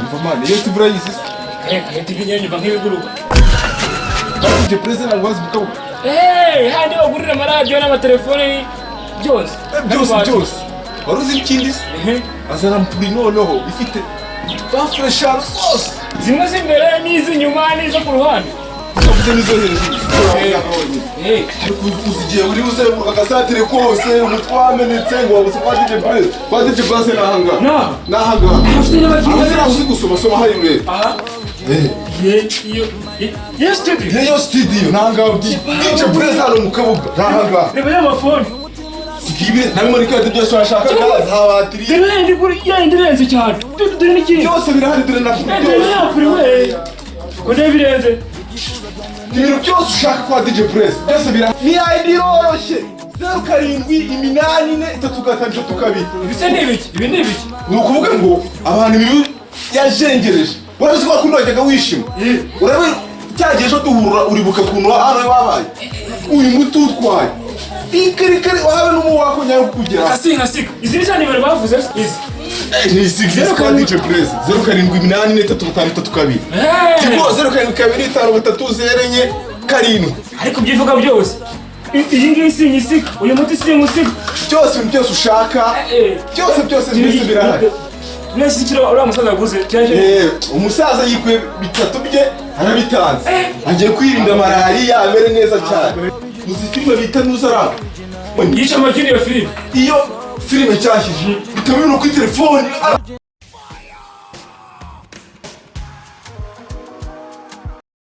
Mfamani, yetu bura yisi. Yetu kinyani bangi guruka. Banje president alwazi bukabu. Handi bagurira amaradiyo n'amatelefone byose. Byose. Waruzi ikindi? Azana mpuri noneho ifite bafure eshanu zose. Zimwe z'imbere n'izinyuma n'izo ku ruhande. Uvuze nizo hejuru. Uzigiye uri uzebuka agasatire kose umutwamenetse ngo wabuze kwa DJ Blaze. Kwa DJ Blaze nahanga. Nahanga. Afite n'abagiye. Uzi gusoma hari ure. Aha. Iyo studio nahanga DJ Blaze hano mu kabuga. Nahanga. Reba y'amafone. Sikibe namwe muri kadi byose washaka gaza habatiri. Reba ndi kuri yandirenze cyane. Dore n'iki. Byose birahari dore na Ko birenze. Ibintu byose ushaka kwa DJ Blaze byose birahari. Ni ID iroroshye. 0784 Ibise n'ibiki? Ibi n'ibiki? Ni ukuvuga ngo abantu ibi yajengereje. Urazi ko kunojyaga wishima. Urabe cyagiye cyo duhura uribuka kuntu hano wabaye. Uyu muti utwaye. Ikirikari wahawe n'umu wako nyayo kugira. Asika. Izi ni cyane bari bavuze izi. Ni 6 kwa DJ Blaze 0784 Tiko 072253 Ariko byivuga byose. Iyi ngiyi sinyisika, uyu muti sinyisika. Byose ushaka. Byose birahari. Neshyikira uriya musaza yaguze cyaje. Umusaza yikuye bitatu bye arabitanze. Agiye kwirinda malaria amere neza cyane. Uzi filime bita Nuzaraba. Yica makini iyo filime. Iyo filime cyashije bitamenya no kuri telefone.